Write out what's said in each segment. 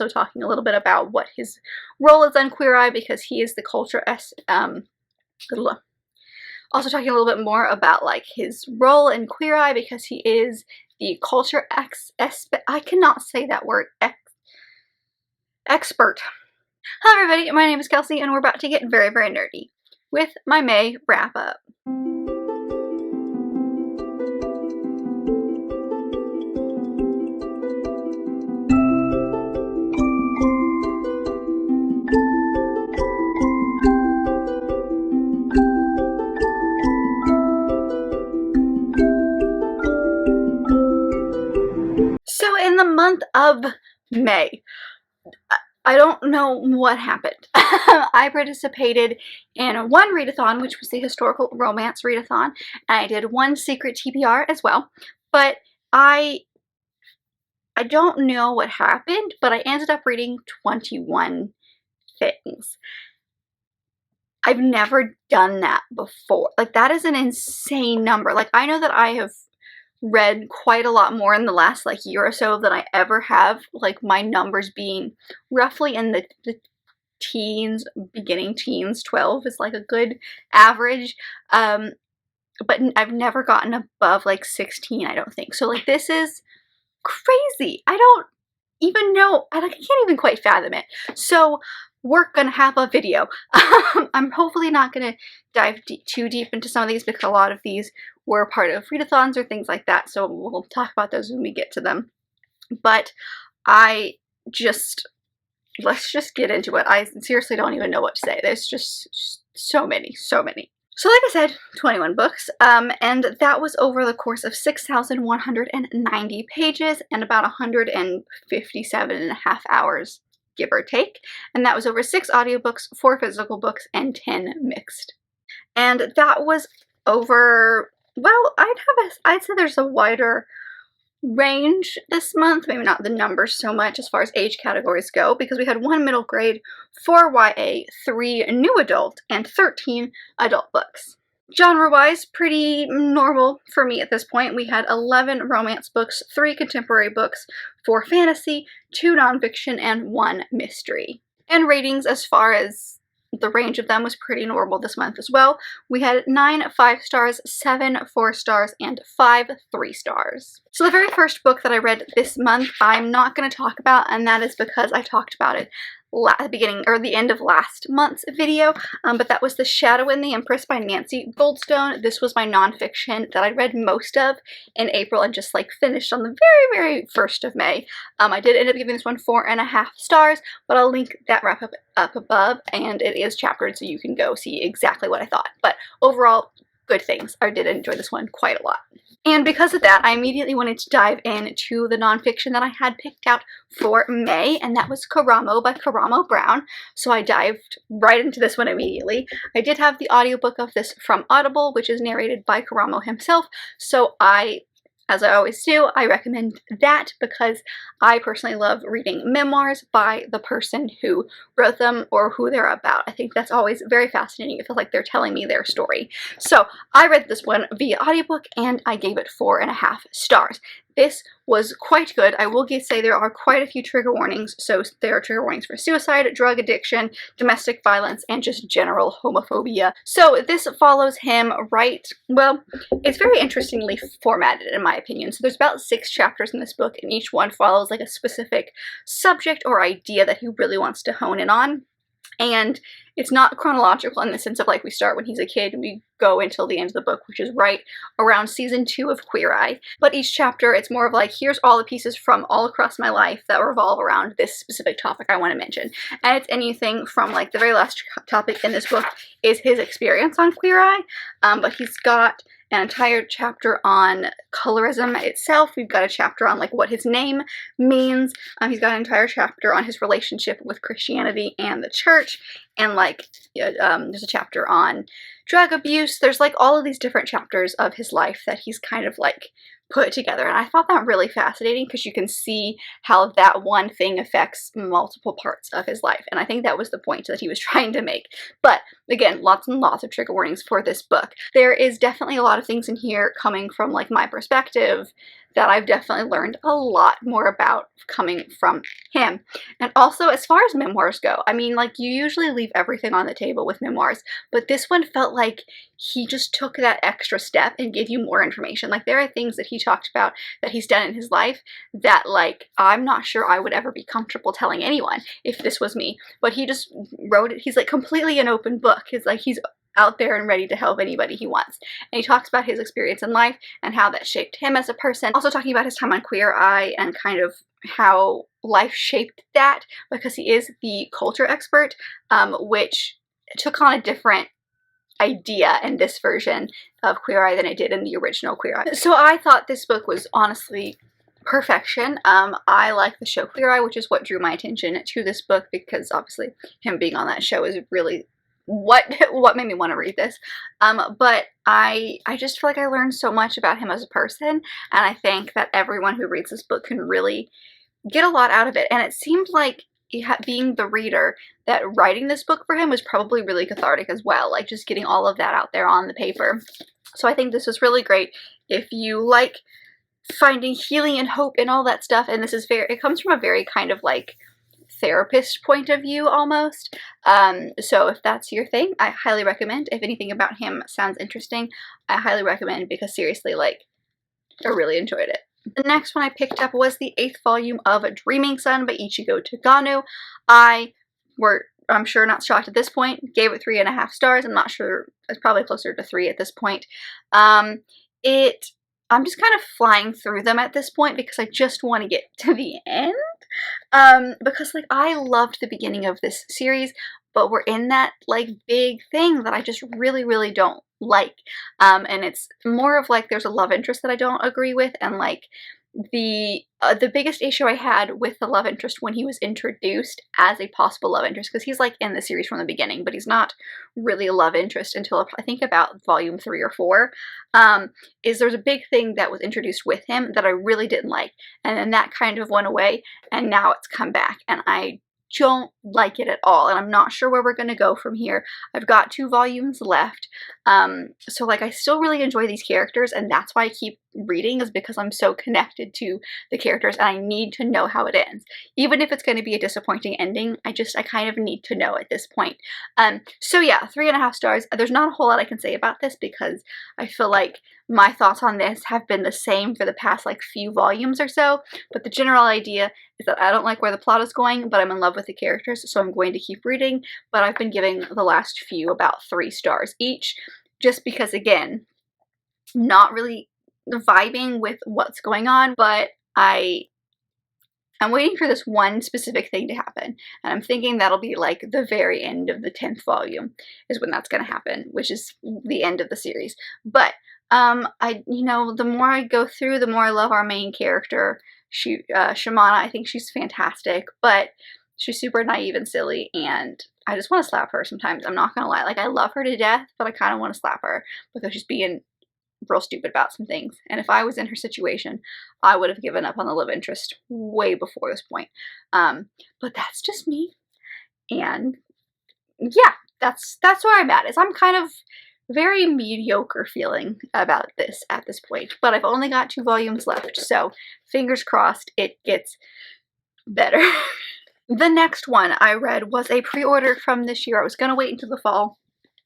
also talking a little bit about what his role is on Queer Eye, because he is the culture also talking a little bit more about like his role in Queer Eye, because he is the culture I cannot say that word, expert. Hello everybody, my name is Kelsey and we're about to get very, very nerdy with my May wrap up. So in the month of May, I don't know what happened. I participated in one readathon, which was the historical romance readathon, and I did one secret TBR as well, but I don't know what happened, but I ended up reading 21 things. I've never done that before. Like, that is an insane number. Like, I know that I have read quite a lot more in the last like year or so than I ever have, like my numbers being roughly in the teens, beginning teens. 12 is like a good average, but I've never gotten above like 16, I don't think. So like, this is crazy. I don't even know, I can't even quite fathom it. So we're gonna have a video. I'm hopefully not gonna dive too deep into some of these, because a lot of these were part of readathons or things like that, so we'll talk about those when we get to them. But let's just get into it. I seriously don't even know what to say. There's just so many. So like I said, 21 books, and that was over the course of 6,190 pages and about 157.5 hours, give or take, and that was over 6 audiobooks, 4 physical books, and 10 mixed. And that was over, well, I'd say there's a wider range this month, maybe not the numbers so much as far as age categories go, because we had 1 middle grade, 4 YA, 3 new adult, and 13 adult books. Genre-wise, pretty normal for me at this point. We had 11 romance books, 3 contemporary books, 4 fantasy, 2 nonfiction, and 1 mystery. And ratings, as far as the range of them, was pretty normal this month as well. We had 9 5 stars, 7 4 stars, and 5 3 stars. So the very first book that I read this month, I'm not going to talk about, and that is because I talked about it at the beginning or the end of last month's video, but that was The Shadow and the Empress by Nancy Goldstone. This was my nonfiction that I read most of in April and just like finished on the very, very 1st of May. I did end up giving this one 4.5 stars, but I'll link that wrap up above, and it is chaptered so you can go see exactly what I thought. But overall, good things. I did enjoy this one quite a lot. And because of that, I immediately wanted to dive into the nonfiction that I had picked out for May, and that was Karamo by Karamo Brown. So I dived right into this one immediately. I did have the audiobook of this from Audible, which is narrated by Karamo himself, so as I always do, I recommend that because I personally love reading memoirs by the person who wrote them or who they're about. I think that's always very fascinating. It feels like they're telling me their story. So I read this one via audiobook and I gave it 4.5 stars. This was quite good. I will say there are quite a few trigger warnings. So there are trigger warnings for suicide, drug addiction, domestic violence, and just general homophobia. So this follows him well, it's very interestingly formatted in my opinion. So there's about 6 chapters in this book, and each one follows like a specific subject or idea that he really wants to hone in on. And it's not chronological in the sense of like we start when he's a kid and we go until the end of the book, which is right around season 2 of Queer Eye. But each chapter, it's more of like, here's all the pieces from all across my life that revolve around this specific topic I want to mention. And it's anything from like the very last topic in this book is his experience on Queer Eye, but he's got an entire chapter on colorism itself. We've got a chapter on like what his name means. He's got an entire chapter on his relationship with Christianity and the church, and like there's a chapter on drug abuse. There's like all of these different chapters of his life that he's kind of like put together, and I thought that really fascinating because you can see how that one thing affects multiple parts of his life, and I think that was the point that he was trying to make. But again, lots and lots of trigger warnings for this book. There is definitely a lot of things in here coming from like my perspective that I've definitely learned a lot more about coming from him. And also, as far as memoirs go, I mean, like, you usually leave everything on the table with memoirs, but this one felt like he just took that extra step and gave you more information. Like, there are things that he talked about that he's done in his life that, like, I'm not sure I would ever be comfortable telling anyone if this was me, but he just wrote it. He's like completely an open book. He's like, he's out there and ready to help anybody he wants. And he talks about his experience in life and how that shaped him as a person. Also talking about his time on Queer Eye and kind of how life shaped that, because he is the culture expert, which took on a different idea in this version of Queer Eye than it did in the original Queer Eye. So I thought this book was honestly perfection. I like the show Queer Eye, which is what drew my attention to this book, because obviously him being on that show is really what made me want to read this. But I just feel like I learned so much about him as a person, and I think that everyone who reads this book can really get a lot out of it. And it seemed like, being the reader, that writing this book for him was probably really cathartic as well, like just getting all of that out there on the paper. So I think this was really great if you like finding healing and hope and all that stuff. And this is it comes from a very kind of like therapist point of view almost. So if that's your thing, I highly recommend. If anything about him sounds interesting, I highly recommend, because seriously, like, I really enjoyed it. The next one I picked up was the 8th volume of Dreaming Sun by Ichigo Tagano. I'm sure not shocked at this point, gave it 3.5 stars. I'm not sure, it's probably closer to 3 at this point. I'm just kind of flying through them at this point because I just want to get to the end. Because, like, I loved the beginning of this series, but we're in that, like, big thing that I just really, really don't like. And it's more of, like, there's a love interest that I don't agree with, and, like, the biggest issue I had with the love interest when he was introduced as a possible love interest, because he's like in the series from the beginning, but he's not really a love interest until I think about volume 3 or 4, is there's a big thing that was introduced with him that I really didn't like, and then that kind of went away, and now it's come back, and I don't like it at all, and I'm not sure where we're going to go from here. I've got 2 volumes left, so, like, I still really enjoy these characters, and that's why I keep reading, is because I'm so connected to the characters, and I need to know how it ends. Even if it's going to be a disappointing ending, I kind of need to know at this point. So yeah, 3.5 stars. There's not a whole lot I can say about this, because I feel like my thoughts on this have been the same for the past, like, few volumes or so, but the general idea is that I don't like where the plot is going, but I'm in love with the characters, so I'm going to keep reading. But I've been giving the last few about 3 stars each, just because, again, not really vibing with what's going on, but I'm waiting for this one specific thing to happen, and I'm thinking that'll be like the very end of the 10th volume is when that's going to happen, which is the end of the series. But the more I go through, the more I love our main character, Shimana. I think she's fantastic, but she's super naive and silly, and I just want to slap her sometimes. I'm not gonna lie. Like, I love her to death, but I kind of want to slap her because she's being real stupid about some things. And if I was in her situation, I would have given up on the love interest way before this point. But that's just me. And yeah, that's where I'm at. Is I'm kind of very mediocre feeling about this at this point. But I've only got 2 volumes left, so fingers crossed it gets better. The next one I read was a pre-order from this year. I was going to wait until the fall,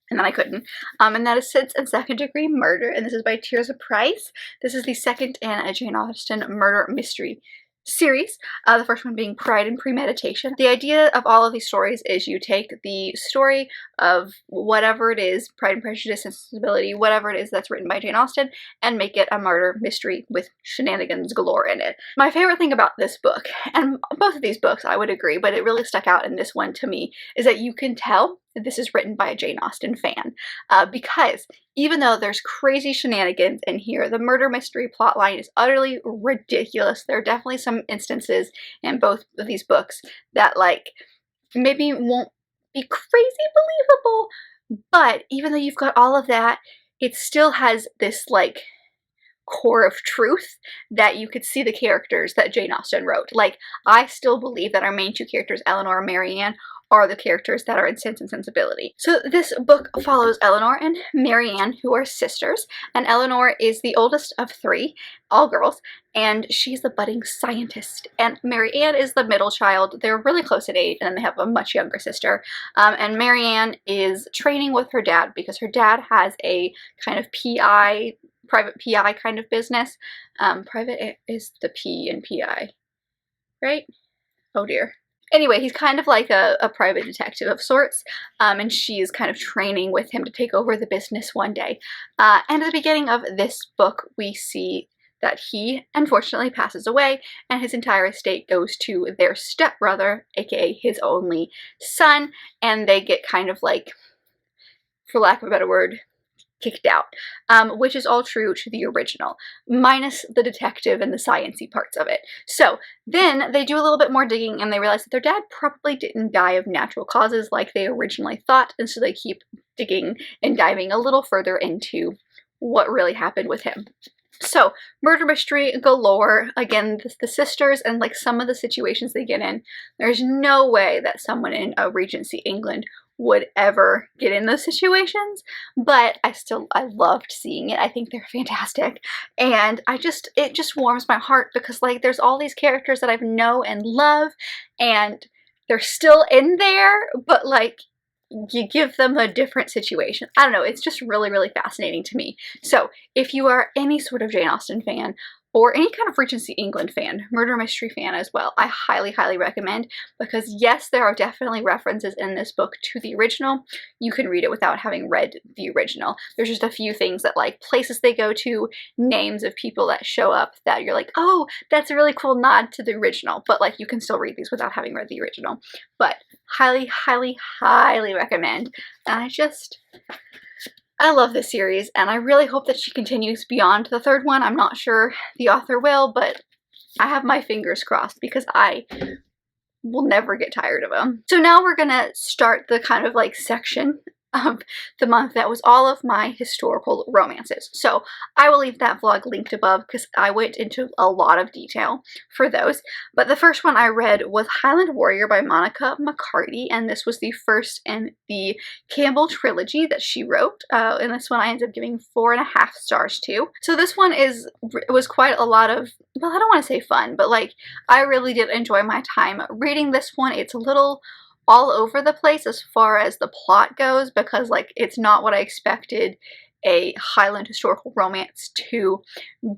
and then I couldn't. And that is Sense and Second Degree Murder, and this is by Tirzah Price. This is the second in a Jane Austen murder mystery series, the first one being Pride and Premeditation. The idea of all of these stories is you take the story of whatever it is, Pride and Prejudice, Sensibility, whatever it is that's written by Jane Austen, and make it a murder mystery with shenanigans galore in it. My favorite thing about this book, and both of these books I would agree, but it really stuck out in this one to me, is that you can tell that this is written by a Jane Austen fan, because even though there's crazy shenanigans in here, the murder mystery plotline is utterly ridiculous. There are definitely some instances in both of these books that, like, maybe won't be crazy believable, but even though you've got all of that, it still has this, like, core of truth that you could see the characters that Jane Austen wrote. Like, I still believe that our main two characters, Eleanor and Marianne, are the characters that are in Sense and Sensibility. So this book follows Eleanor and Marianne, who are sisters, and Eleanor is the oldest of three, all girls, and she's the budding scientist, and Marianne is the middle child. They're really close in age, and then they have a much younger sister, and Marianne is training with her dad because her dad has a kind of PI, private PI kind of business. Private is the P in PI, right? Oh dear. Anyway, he's kind of like a private detective of sorts, and she's kind of training with him to take over the business one day. And at the beginning of this book, we see that he unfortunately passes away, and his entire estate goes to their stepbrother, aka his only son, and they get kind of like, for lack of a better word, kicked out, which is all true to the original, minus the detective and the sciencey parts of it. So then they do a little bit more digging, and they realize that their dad probably didn't die of natural causes like they originally thought, and so they keep digging and diving a little further into what really happened with him. So, murder mystery galore. Again, the sisters and like some of the situations they get in, there's no way that someone in a Regency England would ever get in those situations, but I loved seeing it. I think they're fantastic, and it just warms my heart because like there's all these characters that I know and love, and they're still in there, but like you give them a different situation. I don't know, it's just really, really fascinating to me. So if you are any sort of Jane Austen fan, or any kind of Regency England fan, murder mystery fan as well, I highly, highly recommend, because yes, there are definitely references in this book to the original. You can read it without having read the original. There's just a few things that like places they go to, names of people that show up that you're like, oh, that's a really cool nod to the original, but like you can still read these without having read the original. But highly, highly, highly recommend. And I love this series, and I really hope that she continues beyond the third one. I'm not sure the author will, but I have my fingers crossed because I will never get tired of them. So now we're gonna start the kind of like section of the month that was all of my historical romances. So I will leave that vlog linked above because I went into a lot of detail for those. But the first one I read was Highland Warrior by Monica McCarty, and this was the first in the Campbell trilogy that she wrote. And this one I ended up giving 4.5 stars to. So this one was quite a lot of, well, I don't want to say fun, but like I really did enjoy my time reading this one. It's a little all over the place as far as the plot goes because like it's not what I expected a Highland historical romance to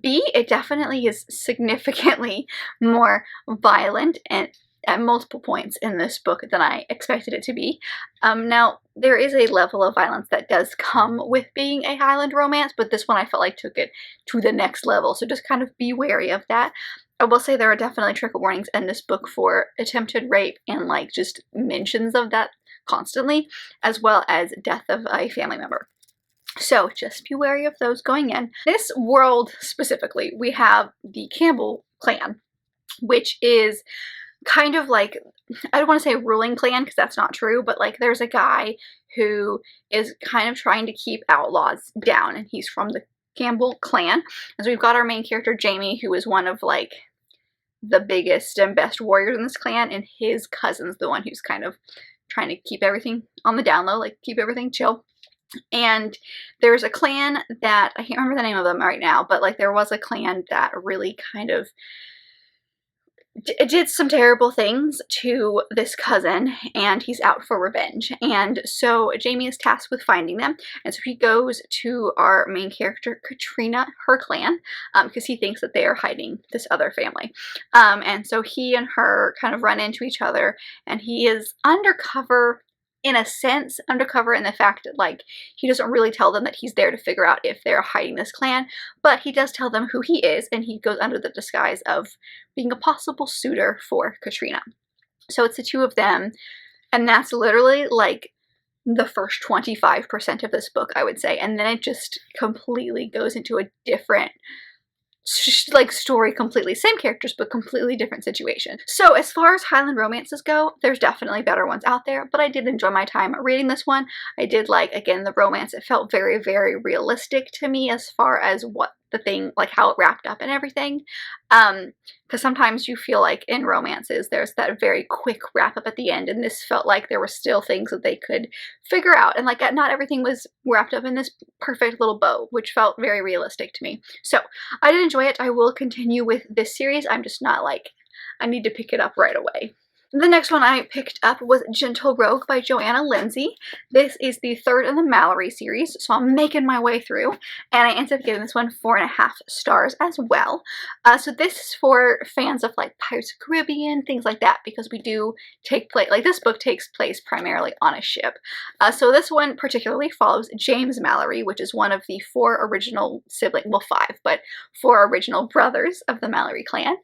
be. It definitely is significantly more violent and at multiple points in this book than I expected it to be. Now, there is a level of violence that does come with being a Highland romance, but this one I felt like took it to the next level, so just kind of be wary of that. I will say there are definitely trigger warnings in this book for attempted rape and like just mentions of that constantly, as well as death of a family member. So just be wary of those going in. This world specifically, we have the Campbell clan, which is kind of like, I don't want to say a ruling clan because that's not true, but like there's a guy who is kind of trying to keep outlaws down, and he's from the Campbell clan. And so we've got our main character Jamie, who is one of like the biggest and best warriors in this clan, and his cousin's the one who's kind of trying to keep everything on the down low, like keep everything chill. And there's a clan that, I can't remember the name of them right now, but like there was a clan that really kind of did some terrible things to this cousin, and he's out for revenge. And so Jamie is tasked with finding them, and so he goes to our main character Katrina, her clan, because he thinks that they are hiding this other family. And so he and her kind of run into each other, and he is undercover in a sense, undercover in the fact that like he doesn't really tell them that he's there to figure out if they're hiding this clan, but he does tell them who he is, and he goes under the disguise of being a possible suitor for Katrina. So it's the two of them, and that's literally like the first 25% of this book, I would say, and then it just completely goes into a different like story completely. Same characters, but completely different situation. So as far as Highland romances go, there's definitely better ones out there, but I did enjoy my time reading this one. I did like, again, the romance. It felt very, very realistic to me as far as what the thing, like how it wrapped up and everything. Because sometimes you feel like in romances there's that very quick wrap up at the end, and this felt like there were still things that they could figure out, and like not everything was wrapped up in this perfect little bow, which felt very realistic to me. So I did enjoy it. I will continue with this series. I'm just not like, I need to pick it up right away. The next one I picked up was Gentle Rogue by Joanna Lindsay. This is the third in the Mallory series, so I'm making my way through, and I ended up giving this one 4.5 stars as well. So this is for fans of like Pirates of the Caribbean, things like that, because we do take place, like this book takes place primarily on a ship. So this one particularly follows James Mallory, which is one of the 4 original siblings, well 5, but 4 original brothers of the Mallory clan.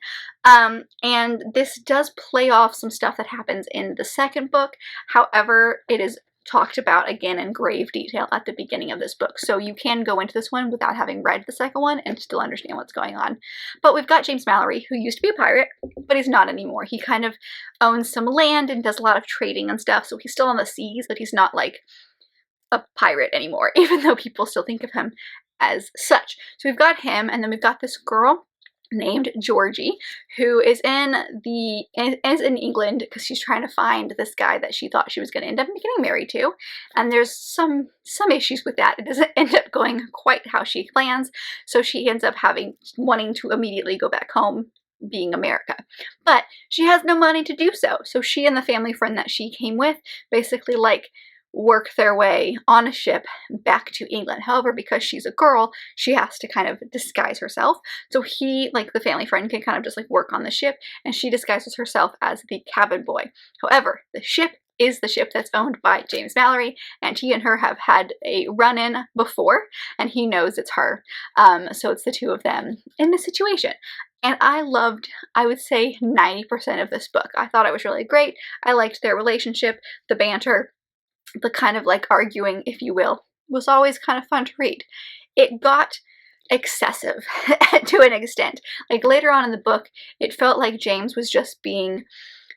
And this does play off some stuff that happens in the second book. However, it is talked about again in grave detail at the beginning of this book. So you can go into this one without having read the second one and still understand what's going on. But we've got James Mallory, who used to be a pirate, but he's not anymore. He kind of owns some land and does a lot of trading and stuff. So he's still on the seas, but he's not like a pirate anymore, even though people still think of him as such. So we've got him, and then we've got this girl named Georgie, who is in England because she's trying to find this guy that she thought she was going to end up getting married to, and there's some issues with that. It doesn't end up going quite how she plans, so she ends up wanting to immediately go back home, being America, but she has no money to do so. So she and the family friend that she came with basically like work their way on a ship back to England. However, because she's a girl, she has to kind of disguise herself. So he, like the family friend, can kind of just like work on the ship, and she disguises herself as the cabin boy. However, the ship is the ship that's owned by James Mallory, and he and her have had a run-in before, and he knows it's her. So it's the two of them in this situation. And I loved, I would say, 90% of this book. I thought it was really great. I liked their relationship, the banter, the kind of like arguing, if you will, was always kind of fun to read. It got excessive to an extent. Like later on in the book, it felt like James was just being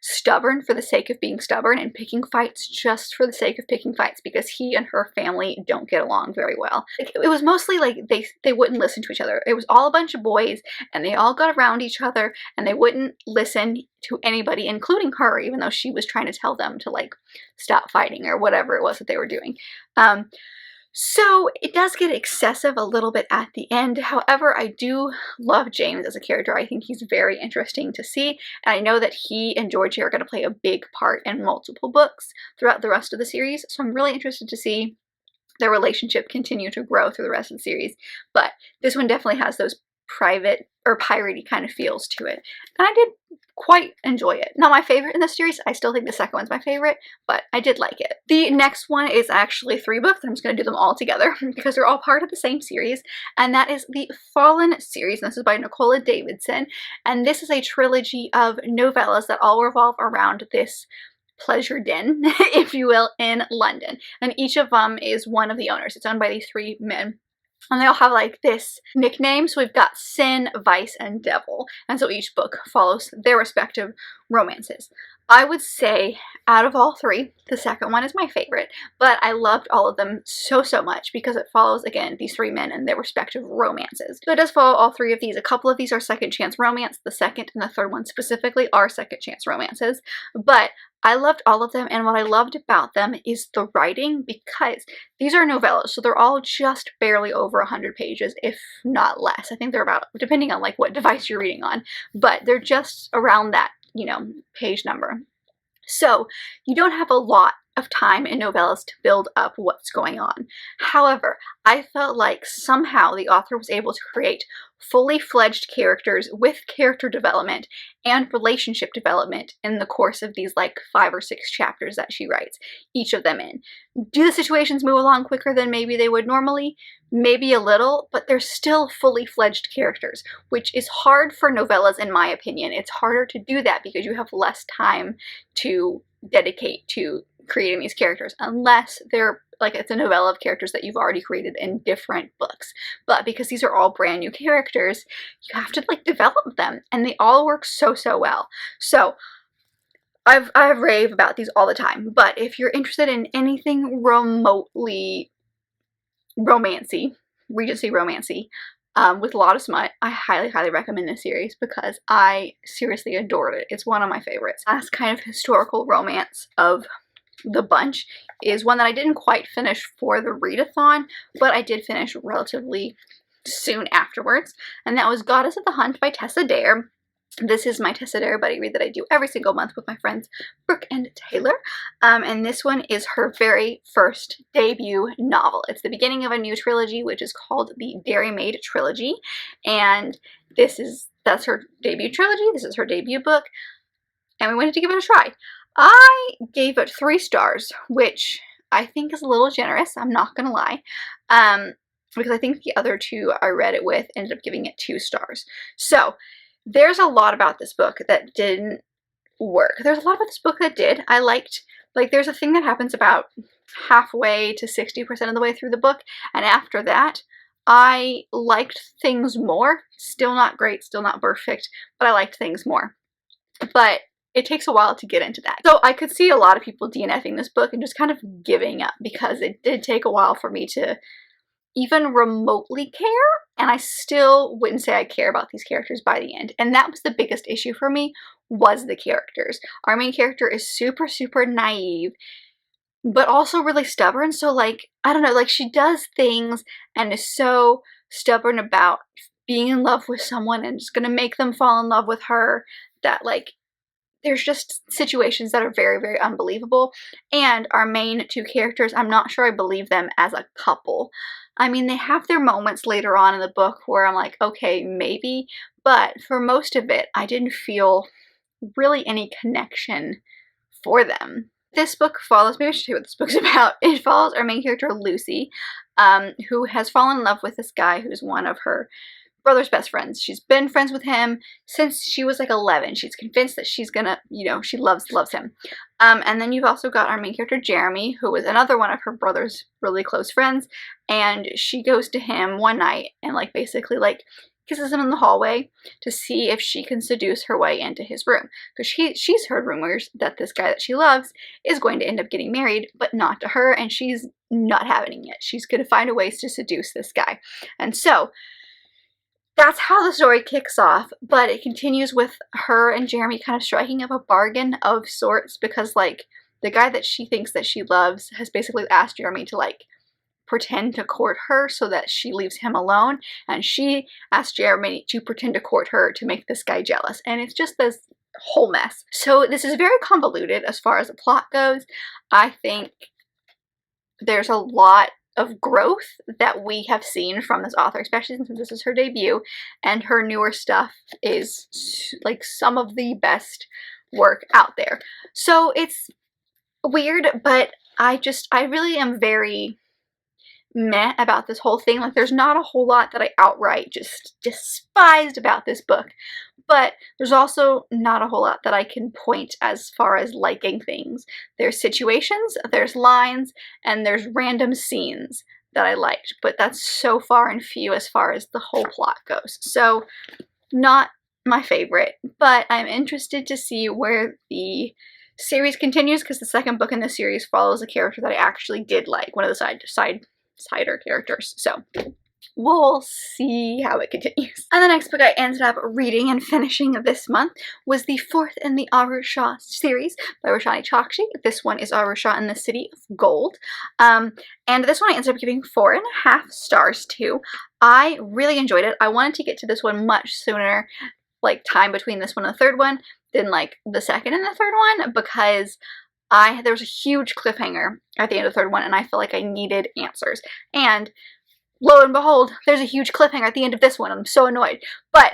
stubborn for the sake of being stubborn and picking fights just for the sake of picking fights, because he and her family don't get along very well. Like, it was mostly like they wouldn't listen to each other. It was all a bunch of boys, and they all got around each other, and they wouldn't listen to anybody, including her, even though she was trying to tell them to like stop fighting or whatever it was that they were doing. So it does get excessive a little bit at the end. However, I do love James as a character. I think he's very interesting to see, and I know that he and Georgie are going to play a big part in multiple books throughout the rest of the series, so I'm really interested to see their relationship continue to grow through the rest of the series. But this one definitely has those private or piratey kind of feels to it, and I did quite enjoy it. Not my favorite in the series. I still think the second one's my favorite, but I did like it. The next one is actually 3 books. I'm just going to do them all together because they're all part of the same series, and that is the Fallen series. And this is by Nicola Davidson, and this is a trilogy of novellas that all revolve around this pleasure den, if you will, in London, and each of them is one of the owners. It's owned by these 3 men. And they all have like this nickname. So we've got Sin, Vice, and Devil. And so each book follows their respective romances. I would say out of all 3, the second one is my favorite, but I loved all of them so much because it follows, again, these 3 men and their respective romances. So it does follow all 3 of these. A couple of these are second chance romance. The second and the third one specifically are second chance romances, but I loved all of them, and what I loved about them is the writing, because these are novellas, so they're all just barely over 100 pages, if not less. I think they're about, depending on like what device you're reading on, but they're just around that, you know, page number. So you don't have a lot of time in novellas to build up what's going on. However, I felt like somehow the author was able to create fully fledged characters with character development and relationship development in the course of these like 5 or 6 chapters that she writes, each of them in. Do the situations move along quicker than maybe they would normally? Maybe a little, but they're still fully fledged characters, which is hard for novellas in my opinion. It's harder to do that because you have less time to dedicate to creating these characters, unless they're like it's a novella of characters that you've already created in different books. But because these are all brand new characters, you have to like develop them, and they all work so well. So I rave about these all the time, but if you're interested in anything remotely romancy, Regency romancy, with a lot of smut. I highly, highly recommend this series because I seriously adored it. It's one of my favorites. Last kind of historical romance of the bunch is one that I didn't quite finish for the readathon, but I did finish relatively soon afterwards, and that was Goddess of the Hunt by Tessa Dare. This is my Tessa Dare buddy read that I do every single month with my friends Brooke and Taylor, and this one is her very first debut novel. It's the beginning of a new trilogy, which is called the Dairymaid Trilogy, and that's her debut trilogy. This is her debut book, and we wanted to give it a try. I gave it 3 stars, which I think is a little generous, I'm not gonna lie, because I think the other 2 I read it with ended up giving it 2 stars. So there's a lot about this book that didn't work. There's a lot about this book that did. I liked, like, there's a thing that happens about halfway to 60% of the way through the book, and after that, I liked things more. Still not great, still not perfect, but I liked things more. But it takes a while to get into that. So I could see a lot of people DNFing this book and just kind of giving up because it did take a while for me to even remotely care, and I still wouldn't say I care about these characters by the end. And that was the biggest issue for me, was the characters. Our main character is super, super naive, but also really stubborn. So, like, I don't know, like, she does things and is so stubborn about being in love with someone and just gonna make them fall in love with her that, like, there's just situations that are very, very unbelievable. And our main 2 characters, I'm not sure I believe them as a couple. I mean, they have their moments later on in the book where I'm like, okay, maybe, but for most of it, I didn't feel really any connection for them. This book follows, maybe I should tell you what this book's about. It follows our main character, Lucy, who has fallen in love with this guy who's one of her brother's best friends. She's been friends with him since she was like 11. She's convinced that she's gonna, you know, she loves him. And then you've also got our main character, Jeremy, who was another one of her brother's really close friends, and she goes to him one night and, like, basically, like, kisses him in the hallway to see if she can seduce her way into his room, because she's heard rumors that this guy that she loves is going to end up getting married, but not to her, and she's not having it. She's gonna find a ways to seduce this guy. And so that's how the story kicks off, but it continues with her and Jeremy kind of striking up a bargain of sorts, because, like, the guy that she thinks that she loves has basically asked Jeremy to, like, pretend to court her so that she leaves him alone, and she asked Jeremy to pretend to court her to make this guy jealous, and it's just this whole mess. So this is very convoluted as far as the plot goes. I think there's a lot of growth that we have seen from this author, especially since this is her debut, and her newer stuff is, like, some of the best work out there. So it's weird, but I really am very meh about this whole thing. Like, there's not a whole lot that I outright just despised about this book, but there's also not a whole lot that I can point as far as liking things. There's situations, there's lines, and there's random scenes that I liked, but that's so far and few as far as the whole plot goes. So not my favorite, but I'm interested to see where the series continues, because the second book in the series follows a character that I actually did like, one of the sider characters. So we'll see how it continues. And the next book I ended up reading and finishing this month was the 4th in the Shah series by Roshani Chokshi. This one is Shah in the City of Gold. And this one I ended up giving 4.5 stars to. I really enjoyed it. I wanted to get to this one much sooner, like time between this one and the third one, than like the second and the third one, because there was a huge cliffhanger at the end of the third one, and I feel like I needed answers. And lo and behold, there's a huge cliffhanger at the end of this one. I'm so annoyed. But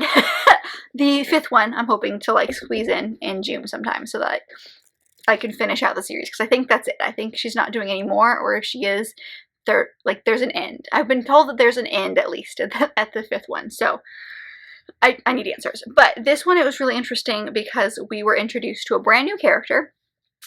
the 5th one, I'm hoping to, like, squeeze in June sometime so that I can finish out the series, because I think that's it. I think she's not doing any more, or if she is, there's an end. I've been told that there's an end, at least, at the 5th one. So I need answers. But this one, it was really interesting because we were introduced to a brand new character,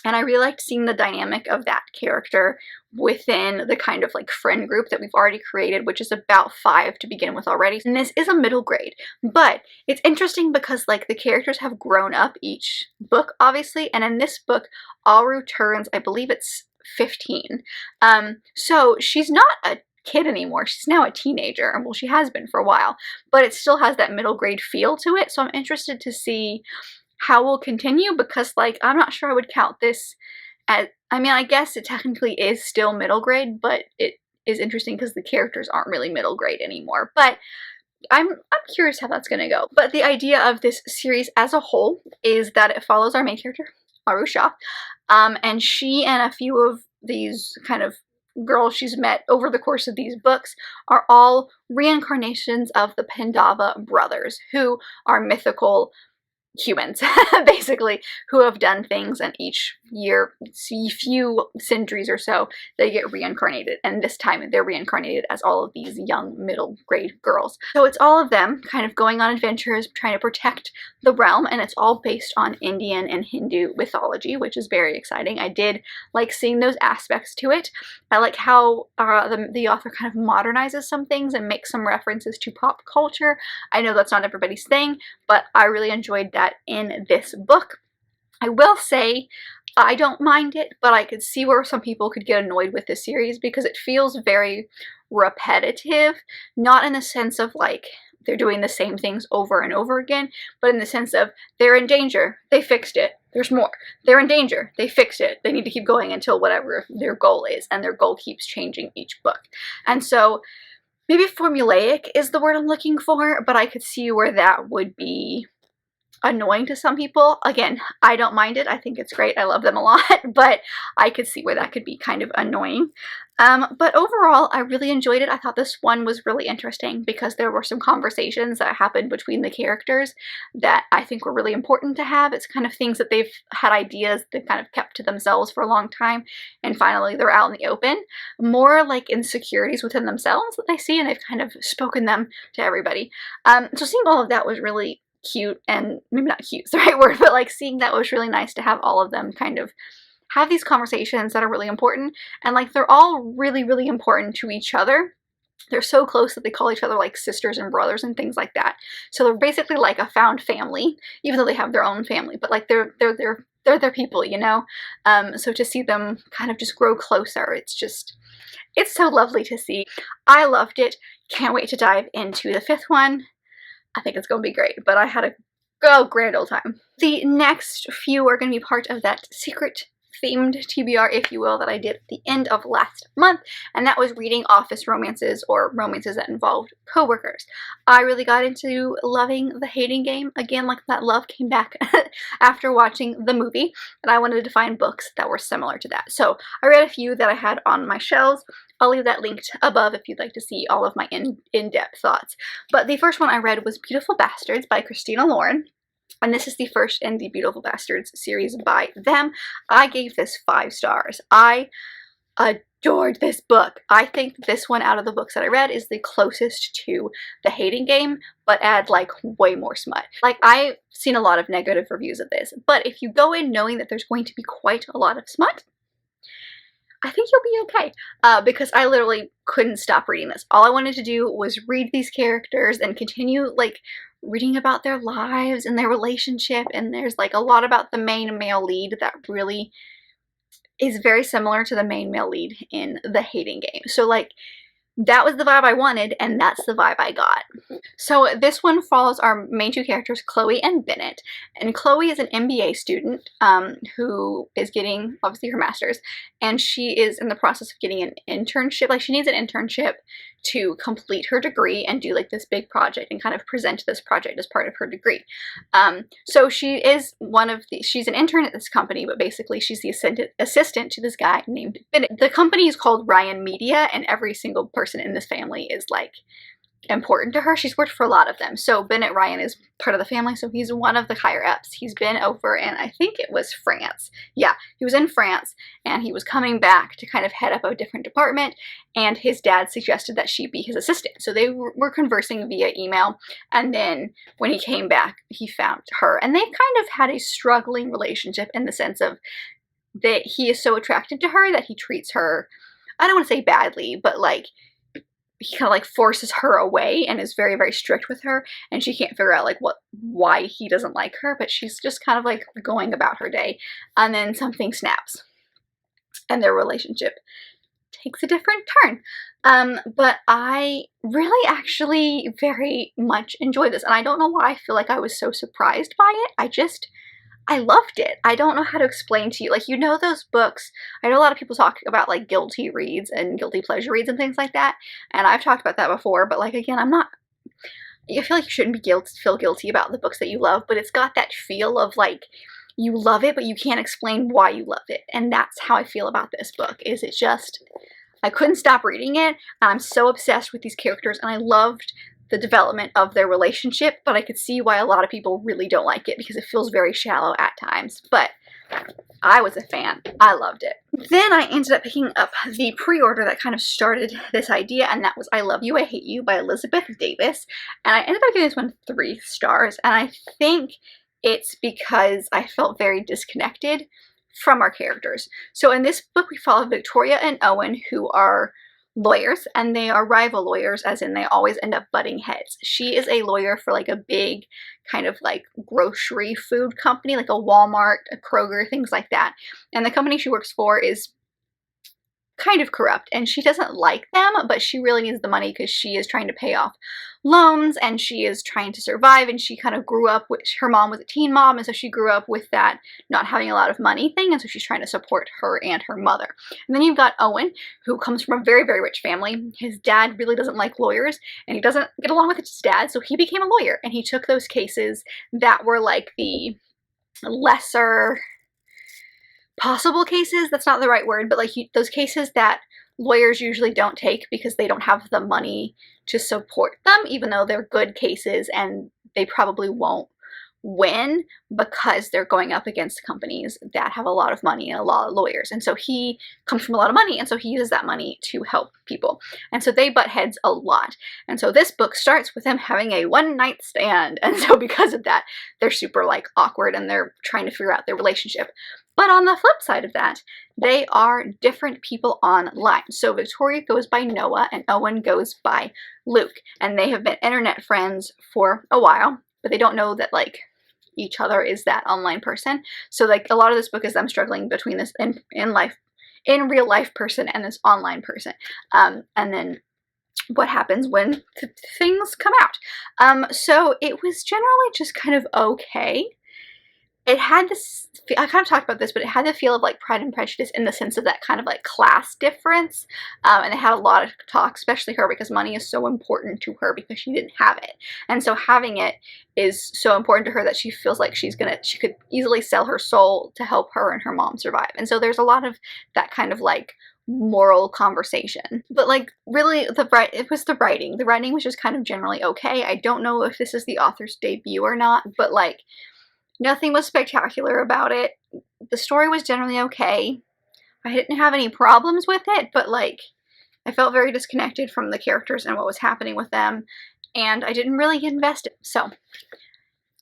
and I really liked seeing the dynamic of that character within the kind of, like, friend group that we've already created, which is about 5 to begin with already. And this is a middle grade, but it's interesting because, like, the characters have grown up each book, obviously, and in this book, Aru turns, I believe it's 15. So she's not a kid anymore. She's now a teenager, and well, she has been for a while, but it still has that middle grade feel to it. So I'm interested to see how we'll continue, because like I'm not sure I would count this as, I mean, I guess it technically is still middle grade, but it is interesting because the characters aren't really middle grade anymore. But I'm curious how that's gonna go. But the idea of this series as a whole is that it follows our main character, Shah, and she and a few of these kind of girls she's met over the course of these books are all reincarnations of the Pandava brothers, who are mythical humans, basically, who have done things, and each year, few centuries or so, they get reincarnated, and this time they're reincarnated as all of these young middle grade girls. So it's all of them kind of going on adventures, trying to protect the realm, and it's all based on Indian and Hindu mythology, which is very exciting. I did like seeing those aspects to it. I like how the author kind of modernizes some things and makes some references to pop culture. I know that's not everybody's thing, but I really enjoyed that in this book. I will say I don't mind it, but I could see where some people could get annoyed with this series because it feels very repetitive, not in the sense of like they're doing the same things over and over again, but in the sense of they're in danger, they fixed it, there's more. They're in danger, they fixed it, they need to keep going until whatever their goal is, and their goal keeps changing each book. And so maybe formulaic is the word I'm looking for, but I could see where that would be annoying to some people. Again, I don't mind it. I think it's great. I love them a lot, but I could see where that could be kind of annoying. But overall, I really enjoyed it. I thought this one was really interesting because there were some conversations that happened between the characters that I think were really important to have. It's kind of things that they've had ideas they've kind of kept to themselves for a long time, and finally they're out in the open. More like insecurities within themselves that they see, and they've kind of spoken them to everybody. So seeing all of that was really cute, and maybe not cute is the right word, but like seeing that was really nice to have all of them kind of have these conversations that are really important, and like they're all really, really important to each other. They're so close that they call each other like sisters and brothers and things like that. So they're basically like a found family, even though they have their own family, but like they're their people, you know? So to see them kind of just grow closer, it's so lovely to see. I loved it. Can't wait to dive into the 5th one. I think it's going to be great, but I had a grand old time. The next few are going to be part of that secret themed TBR, if you will, that I did at the end of last month, and that was reading office romances or romances that involved coworkers. I really got into loving The Hating Game. Again, like that love came back after watching the movie, and I wanted to find books that were similar to that. So I read a few that I had on my shelves. I'll leave that linked above if you'd like to see all of my in-depth thoughts. But the first one I read was Beautiful Bastards by Christina Lauren. And this is the first in the Beautiful Bastards series by them. I gave this 5 stars. I adored this book. I think this one out of the books that I read is the closest to The Hating Game, but add like way more smut. Like I've seen a lot of negative reviews of this, but if you go in knowing that there's going to be quite a lot of smut, I think you'll be okay, because I literally couldn't stop reading this. All I wanted to do was read these characters and continue like reading about their lives and their relationship, and there's like a lot about the main male lead that really is very similar to the main male lead in The Hating Game. So like that was the vibe I wanted, and that's the vibe I got. So this one follows our main 2 characters, Chloe and Bennett. And Chloe is an MBA student who is getting, obviously, her master's. And she is in the process of getting an internship. Like, she needs an internship to complete her degree and do, like, this big project and kind of present this project as part of her degree. So she is she's an intern at this company, but basically she's the assistant to this guy named Bennett. The company is called Ryan Media, and every single person in this family is, like, important to her. She's worked for a lot of them. So Bennett Ryan is part of the family, so he's one of the higher ups. He's been over in, I think it was France. Yeah, he was in France, and he was coming back to kind of head up a different department, and his dad suggested that she be his assistant. So they were conversing via email, and then when he came back, he found her. And they kind of had a struggling relationship in the sense of that he is so attracted to her that he treats her, I don't want to say badly, but like he kind of like forces her away and is very, very strict with her, and she can't figure out like why he doesn't like her, but she's just kind of like going about her day, and then something snaps and their relationship takes a different turn. But I really actually very much enjoyed this, and I don't know why I feel like I was so surprised by it. I loved it. I don't know how to explain to you. Like, you know those books, I know a lot of people talk about like guilty reads and guilty pleasure reads and things like that, and I've talked about that before, but like, again, I feel like you shouldn't feel guilty about the books that you love, but it's got that feel of like, you love it, but you can't explain why you love it, and that's how I feel about this book, is it just, I couldn't stop reading it, and I'm so obsessed with these characters, and I loved the development of their relationship, but I could see why a lot of people really don't like it, because it feels very shallow at times, but I was a fan. I loved it. Then I ended up picking up the pre-order that kind of started this idea, and that was I Love You, I Hate You by Elizabeth Davis, and I ended up giving this one 3 stars, and I think it's because I felt very disconnected from our characters. So in this book we follow Victoria and Owen, who are lawyers, and they are rival lawyers, as in they always end up butting heads. She is a lawyer for like a big kind of like grocery food company, like a Walmart, a Kroger, things like that. And the company she works for is kind of corrupt, and she doesn't like them, but she really needs the money because she is trying to pay off loans, and she is trying to survive, and she kind of grew up with, her mom was a teen mom, and so she grew up with that not having a lot of money thing, and so she's trying to support her and her mother. And then you've got Owen, who comes from a very, very rich family. His dad really doesn't like lawyers, and he doesn't get along with his dad, so he became a lawyer, and he took those cases that were like the lesser possible cases, that's not the right word, but like those cases that lawyers usually don't take because they don't have the money to support them, even though they're good cases and they probably won't win because they're going up against companies that have a lot of money and a lot of lawyers. And so he comes from a lot of money, and so he uses that money to help people. And so they butt heads a lot. And so this book starts with them having a one-night stand. And so because of that, they're super like awkward, and they're trying to figure out their relationship. But on the flip side of that, they are different people online. So Victoria goes by Noah and Owen goes by Luke. And they have been internet friends for a while, but they don't know that like each other is that online person. So like a lot of this book is them struggling between this in real life person and this online person. And then what happens when things come out. So it was generally just kind of okay. It had this, I kind of talked about this, but it had the feel of like Pride and Prejudice in the sense of that kind of like class difference. And it had a lot of talk, especially her, because money is so important to her because she didn't have it. And so having it is so important to her that she feels like she could easily sell her soul to help her and her mom survive. And so there's a lot of that kind of like moral conversation. But like really it was the writing. The writing was just kind of generally okay. I don't know if this is the author's debut or not, but like nothing was spectacular about it. The story was generally okay. I didn't have any problems with it, but like I felt very disconnected from the characters and what was happening with them, and I didn't really get invested. So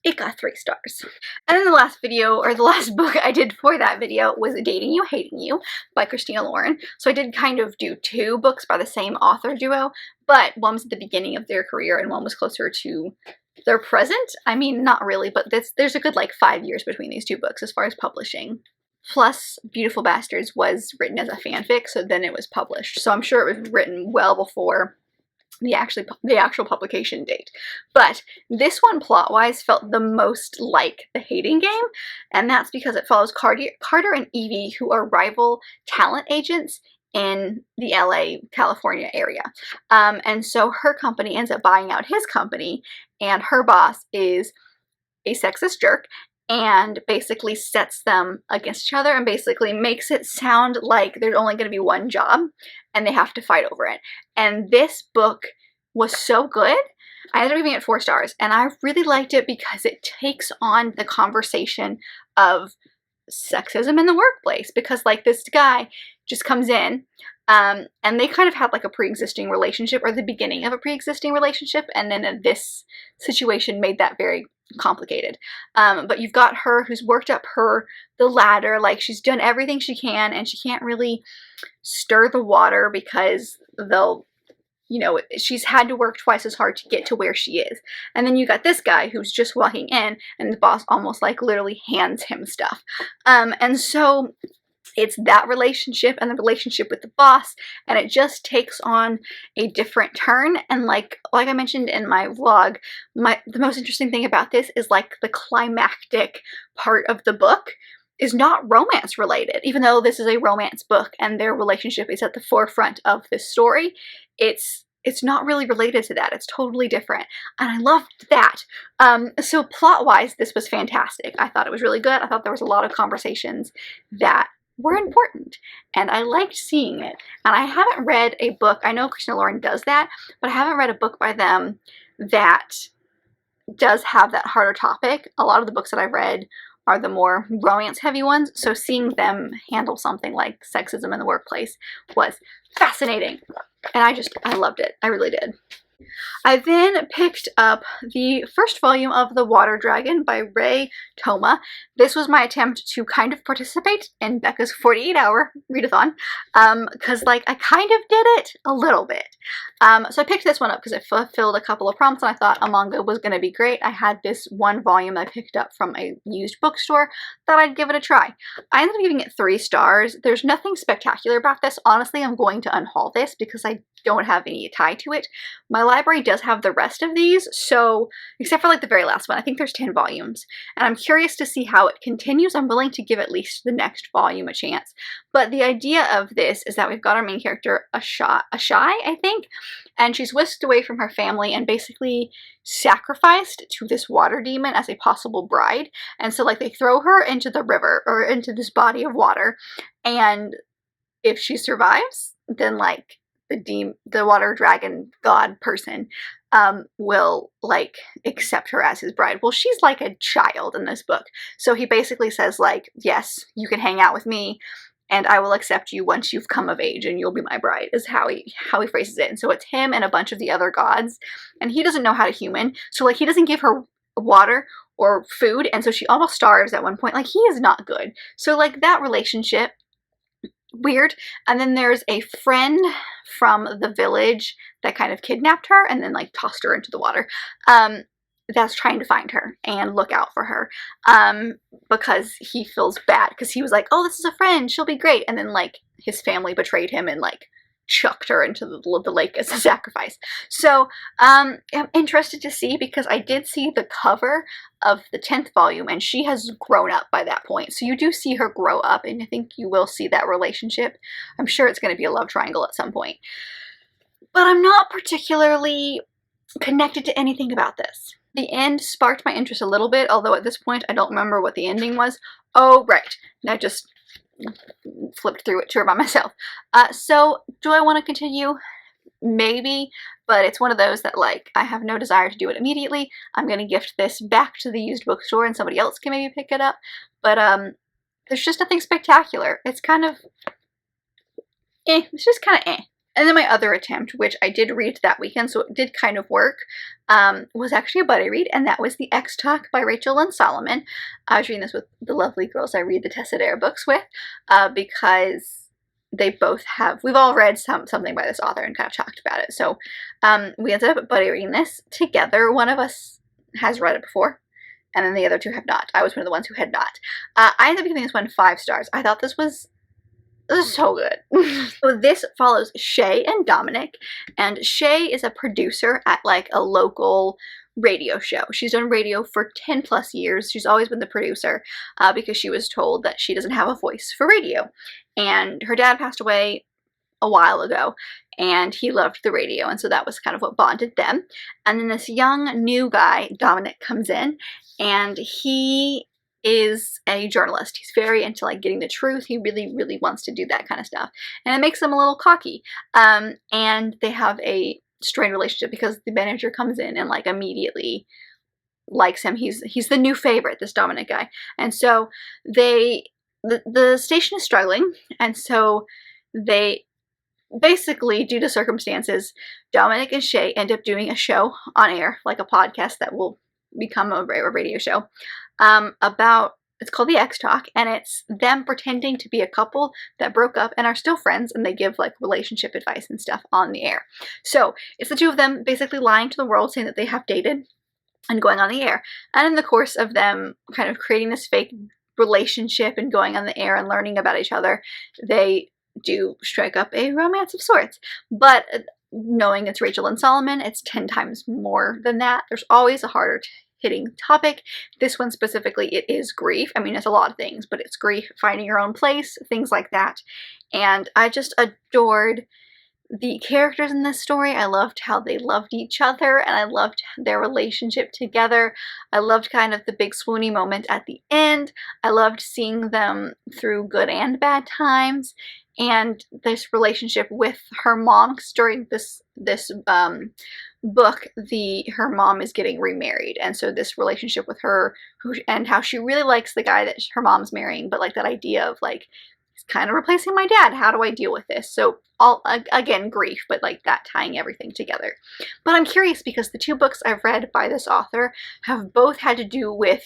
it got 3 stars. And then the last video, or the last book I did for that video, was Dating You, Hating You by Christina Lauren. So I did kind of do 2 books by the same author duo, but one was at the beginning of their career and one was closer to their present. I mean, not really, but there's a good like 5 years between these 2 books as far as publishing. Plus, Beautiful Bastards was written as a fanfic, so then it was published. So I'm sure it was written well before the actual publication date. But this one plot-wise felt the most like The Hating Game, and that's because it follows Carter and Evie, who are rival talent agents in the LA, California area. And so her company ends up buying out his company, and her boss is a sexist jerk and basically sets them against each other and basically makes it sound like there's only going to be one job and they have to fight over it. And this book was so good. I ended up giving it 4 stars, and I really liked it because it takes on the conversation of sexism in the workplace, because like this guy just comes in and they kind of had like a pre-existing relationship, or the beginning of a pre-existing relationship, and then this situation made that very complicated. But you've got her who's worked up the ladder, like she's done everything she can, and she can't really stir the water because she's had to work twice as hard to get to where she is. And then you got this guy who's just walking in, and the boss almost like literally hands him stuff. And so it's that relationship and the relationship with the boss, and it just takes on a different turn. And like I mentioned in my vlog, the most interesting thing about this is like the climactic part of the book is not romance related. Even though this is a romance book and their relationship is at the forefront of this story, it's not really related to that. It's totally different. And I loved that. So plot-wise, this was fantastic. I thought it was really good. I thought there was a lot of conversations that were important, and I liked seeing it. And I haven't read a book, I know Christina Lauren does that, but I haven't read a book by them that does have that harder topic. A lot of the books that I've read are the more romance heavy ones, so seeing them handle something like sexism in the workplace was fascinating. And I loved it. I really did. I then picked up the first volume of The Water Dragon by Ray Toma. This was my attempt to kind of participate in Becca's 48-hour readathon, because like I kind of did it a little bit. So I picked this one up because it fulfilled a couple of prompts, and I thought a manga was going to be great. I had this one volume I picked up from a used bookstore, thought I'd give it a try. I ended up giving it 3 stars. There's nothing spectacular about this. Honestly, I'm going to unhaul this because I don't have any tie to it. My library does have the rest of these, so except for like the very last one, I think there's 10 volumes, and I'm curious to see how it continues. I'm willing to give at least the next volume a chance. But the idea of this is that we've got our main character, Shah, I think, and she's whisked away from her family and basically sacrificed to this water demon as a possible bride. And so like they throw her into the river or into this body of water, and if she survives, then like the water dragon god person will like accept her as his bride. Well, she's like a child in this book, so he basically says like, yes, you can hang out with me and I will accept you once you've come of age and you'll be my bride, is how he phrases it. And so it's him and a bunch of the other gods, and he doesn't know how to human, so like he doesn't give her water or food, and so she almost starves at one point. Like, he is not good. So like that relationship, weird. And then there's a friend from the village that kind of kidnapped her and then like tossed her into the water, that's trying to find her and look out for her, because he feels bad because he was like, oh, this is a friend, she'll be great, and then like his family betrayed him and like chucked her into the lake as a sacrifice. So I'm interested to see, because I did see the cover of the 10th volume and she has grown up by that point. So you do see her grow up, and I think you will see that relationship. I'm sure it's going to be a love triangle at some point. But I'm not particularly connected to anything about this. The end sparked my interest a little bit, although at this point I don't remember what the ending was. Oh, right. And I just flipped through it to her by myself. So do I want to continue? Maybe, but it's one of those that like I have no desire to do it immediately. I'm going to gift this back to the used bookstore and somebody else can maybe pick it up. But there's just nothing spectacular. It's kind of it's just kind of eh. And then my other attempt, which I did read that weekend, so it did kind of work, was actually a buddy read, and that was The X Talk by Rachel and Solomon. I was reading this with the lovely girls I read the Tessadair books with, because they both have, we've all read something by this author and kind of talked about it. So we ended up buddy reading this together. One of us has read it before, and then the other 2 have not. I was one of the ones who had not. I ended up giving this one 5 stars. I thought this is so good. So this follows Shay and Dominic, and Shay is a producer at like a local radio show. She's done radio for 10 plus years. She's always been the producer because she was told that she doesn't have a voice for radio, and her dad passed away a while ago and he loved the radio, and so that was kind of what bonded them. And then this young new guy, Dominic, comes in, and he is a journalist. He's very into like getting the truth. He really, really wants to do that kind of stuff, and it makes him a little cocky. And they have a strained relationship because the manager comes in and like immediately likes him. He's the new favorite, this Dominic guy, and so the station is struggling, and so they basically, due to circumstances, Dominic and Shay end up doing a show on air, like a podcast that will become a radio show. It's called The X Talk, and it's them pretending to be a couple that broke up and are still friends, and they give like relationship advice and stuff on the air. So it's the 2 of them basically lying to the world, saying that they have dated and going on the air. And in the course of them kind of creating this fake relationship and going on the air and learning about each other, they do strike up a romance of sorts. But knowing it's Rachel and Solomon, it's 10 times more than that. There's always a harder hitting topic. This one specifically, it is grief. I mean, it's a lot of things, but it's grief, finding your own place, things like that. And I just adored the characters in this story. I loved how they loved each other, and I loved their relationship together. I loved kind of the big swoony moment at the end. I loved seeing them through good and bad times, and this relationship with her mom. During this book, her mom is getting remarried, and so this relationship with her, and how she really likes the guy that her mom's marrying, but like that idea of like, he's kind of replacing my dad, how do I deal with this? So all, again, grief, but like that tying everything together. But I'm curious because the 2 books I've read by this author have both had to do with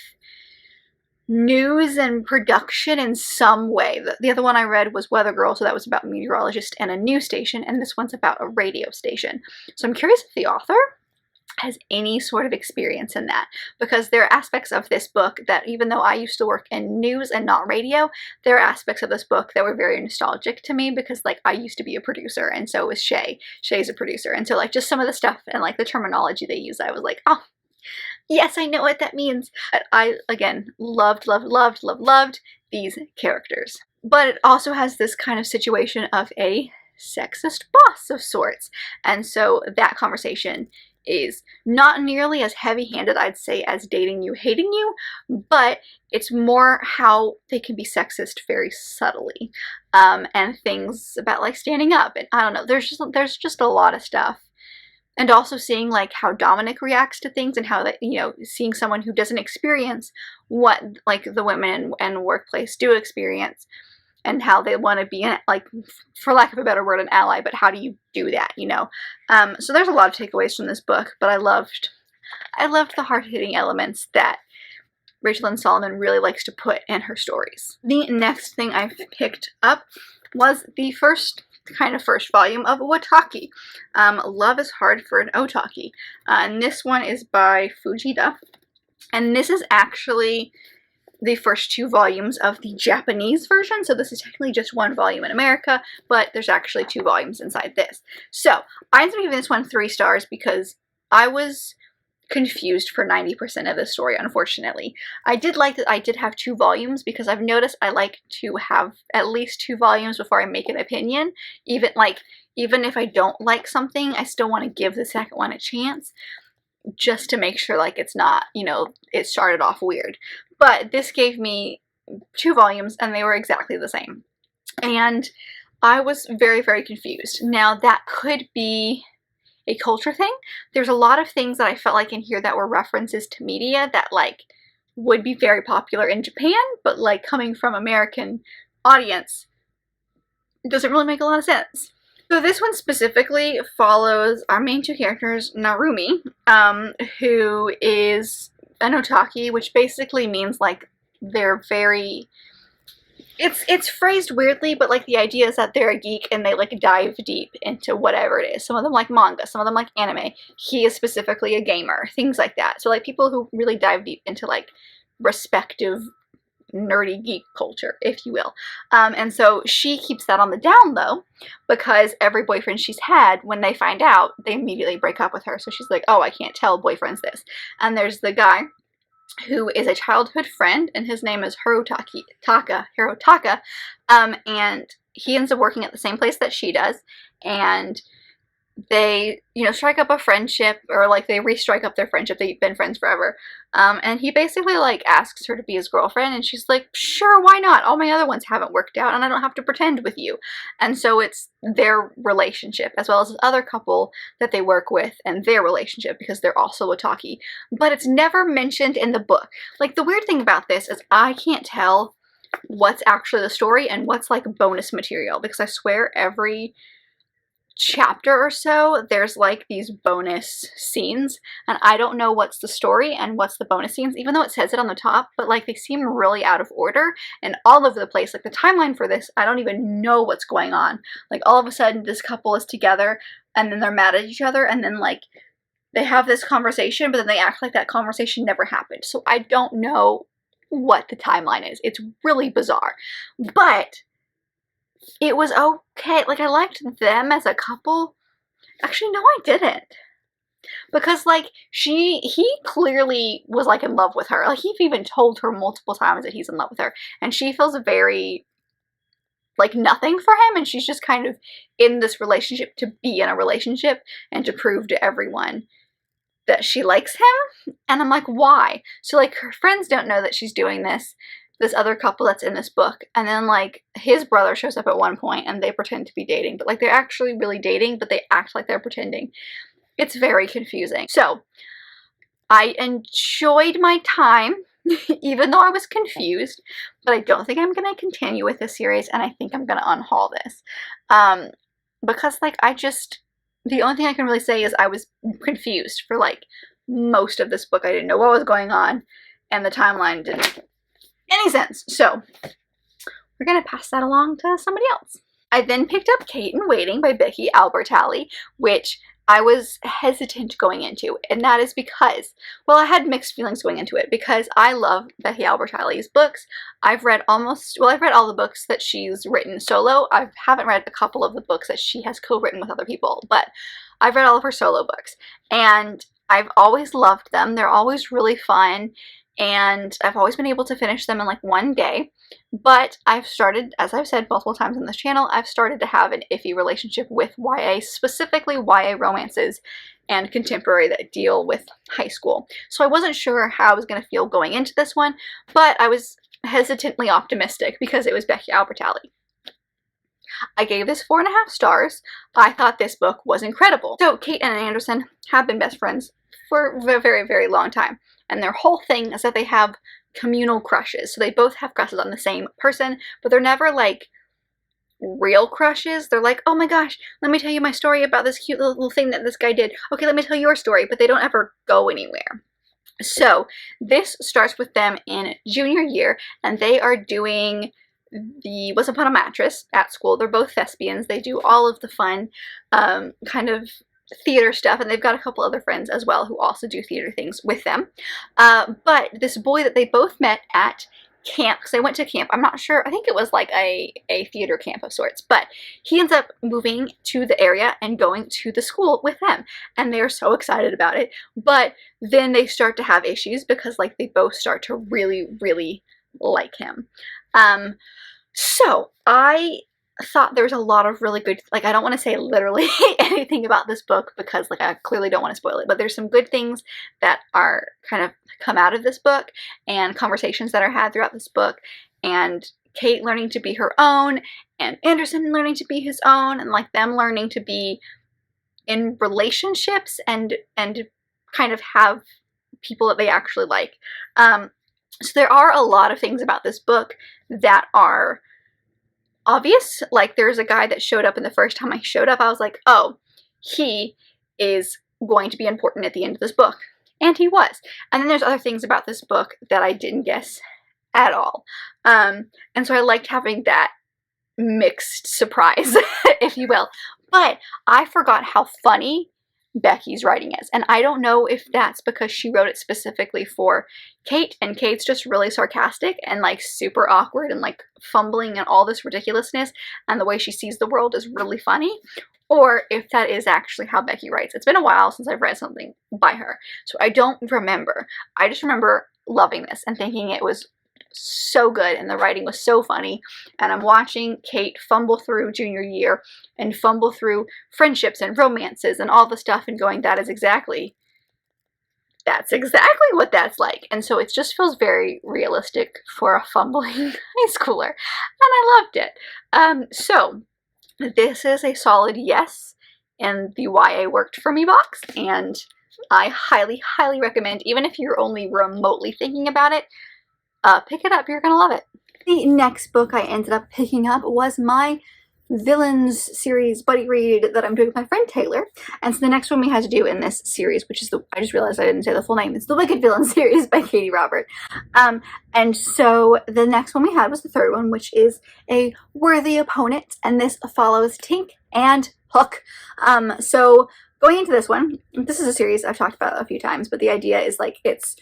news and production in some way. The other one I read was Weather Girl, so that was about a meteorologist and a news station, and this one's about a radio station. So I'm curious if the author has any sort of experience in that, because there are aspects of this book that, even though I used to work in news and not radio, there are aspects of this book that were very nostalgic to me, because like I used to be a producer, and so was Shay. Shay's a producer, and so like just some of the stuff and like the terminology they use, I was like, oh, yes, I know what that means. I, again, loved these characters. But it also has this kind of situation of a sexist boss of sorts. And so that conversation is not nearly as heavy-handed, I'd say, as Dating You, Hating You, but it's more how they can be sexist very subtly. And things about like standing up, and I don't know, there's just a lot of stuff. And also seeing like how Dominic reacts to things, and how that, you know, seeing someone who doesn't experience what like the women and workplace do experience, and how they want to be in, like, for lack of a better word, an ally, but how do you do that, you know? So there's a lot of takeaways from this book, but I loved the hard-hitting elements that Rachel and Solomon really likes to put in her stories. The next thing I picked up was the first volume of Wotaki. Love is Hard for an Otaki. And this one is by Fujita. And this is actually the first 2 volumes of the Japanese version. So this is technically just 1 volume in America, but there's actually 2 volumes inside this. So I ended up giving this one 3 stars because I was confused for 90% of the story, unfortunately. I did like that I did have 2 volumes, because I've noticed I like to have at least 2 volumes before I make an opinion. Even if I don't like something, I still want to give the second one a chance, just to make sure like it's not, you know, it started off weird. But this gave me 2 volumes, and they were exactly the same. And I was very, very confused. Now, that could be a culture thing. There's a lot of things that I felt like in here that were references to media that like would be very popular in Japan, but like coming from American audience, it doesn't really make a lot of sense. So this one specifically follows our main 2 characters, Narumi, who is an otaki, which basically means like they're very, it's phrased weirdly, but like the idea is that they're a geek and they like dive deep into whatever it is. Some of them like manga, some of them like anime. He is specifically a gamer, things like that. So like people who really dive deep into like respective nerdy geek culture, if you will. And so she keeps that on the down low, because every boyfriend she's had, when they find out, they immediately break up with her. So she's like, oh, I can't tell boyfriends this. And there's the guy who is a childhood friend, and his name is Hirotaka, and he ends up working at the same place that she does, and they, you know, strike up a friendship, or like they re-strike up their friendship. They've been friends forever. And he basically like asks her to be his girlfriend, and she's like, sure, why not? All my other ones haven't worked out, and I don't have to pretend with you. And so it's their relationship, as well as this other couple that they work with, and their relationship, because they're also Wotaki. But it's never mentioned in the book. Like, the weird thing about this is I can't tell what's actually the story and what's like bonus material, because I swear every chapter or so there's like these bonus scenes, and I don't know what's the story and what's the bonus scenes, even though it says it on the top, but like they seem really out of order and all over the place. Like the timeline for this, I don't even know what's going on. Like all of a sudden this couple is together, and then they're mad at each other, and then like they have this conversation, but then they act like that conversation never happened. So I don't know what the timeline is. It's really bizarre. But it was okay. Like, I liked them as a couple. Actually, no, I didn't. Because, like, he clearly was, like, in love with her. Like, he even told her multiple times that he's in love with her. And she feels very, like, nothing for him. And she's just kind of in this relationship to be in a relationship and to prove to everyone that she likes him. And I'm like, why? So, like, her friends don't know that she's doing this other couple that's in this book. And then, like, his brother shows up at one point and they pretend to be dating. But, like, they're actually really dating, but they act like they're pretending. It's very confusing. So, I enjoyed my time, even though I was confused, but I don't think I'm going to continue with this series, and I think I'm going to unhaul this. Because, like, the only thing I can really say is I was confused for, like, most of this book. I didn't know what was going on, and the timeline didn't make any sense. So, we're going to pass that along to somebody else. I then picked up Kate in Waiting by Becky Albertalli, which I was hesitant going into, and that is because, well, I had mixed feelings going into it, because I love Becky Albertalli's books. I've read all the books that she's written solo. I haven't read a couple of the books that she has co-written with other people, but I've read all of her solo books, and I've always loved them. They're always really fun, and I've always been able to finish them in, like, one day. But I've started, as I've said multiple times on this channel, I've started to have an iffy relationship with YA, specifically YA romances and contemporary that deal with high school. So I wasn't sure how I was going to feel going into this one, but I was hesitantly optimistic because it was Becky Albertalli. I gave this 4.5 stars. I thought this book was incredible. So Kate and Anderson have been best friends for a very, very long time. And their whole thing is that they have communal crushes. So they both have crushes on the same person, but they're never, like, real crushes. They're like, oh my gosh, let me tell you my story about this cute little thing that this guy did. Okay, let me tell your story, but they don't ever go anywhere. So this starts with them in junior year, and they are doing the Once Upon a Mattress at school. They're both thespians. They do all of the fun kind of theater stuff, and they've got a couple other friends as well who also do theater things with them. But this boy that they both met at camp, because they went to camp, I'm not sure, I think it was like a theater camp of sorts, but he ends up moving to the area and going to the school with them, and they're so excited about it. But then they start to have issues because, like, they both start to really, really like him. So I thought there was a lot of really good, like, I don't want to say literally anything about this book because, like, I clearly don't want to spoil it, but there's some good things that are kind of come out of this book, and conversations that are had throughout this book, and Kate learning to be her own, and Anderson learning to be his own, and, like, them learning to be in relationships and kind of have people that they actually like. So there are a lot of things about this book that are obvious. Like, there's a guy that showed up, and the first time I showed up, I was like, oh, he is going to be important at the end of this book. And he was. And then there's other things about this book that I didn't guess at all. And so I liked having that mixed surprise, if you will. But I forgot how funny Becky's writing is. And I don't know if that's because she wrote it specifically for Kate, and Kate's just really sarcastic and, like, super awkward and, like, fumbling and all this ridiculousness, and the way she sees the world is really funny, or if that is actually how Becky writes. It's been a while since I've read something by her, so I don't remember. I just remember loving this and thinking it was so good and the writing was so funny, and I'm watching Kate fumble through junior year and fumble through friendships and romances and all the stuff and going, that's exactly what that's like. And so it just feels very realistic for a fumbling high schooler, and I loved it. So this is a solid yes in the YA worked for me box, and I highly, highly recommend, even if you're only remotely thinking about it, pick it up. You're gonna love it. The next book I ended up picking up was my Villains series buddy read that I'm doing with my friend Taylor. And so the next one we had to do in this series, which is I just realized I didn't say the full name, it's the Wicked Villains series by Katie Robert. And so the next one we had was the third one, which is A Worthy Opponent, and this follows Tink and Hook. So going into this one, this is a series I've talked about a few times, but the idea is, like, it's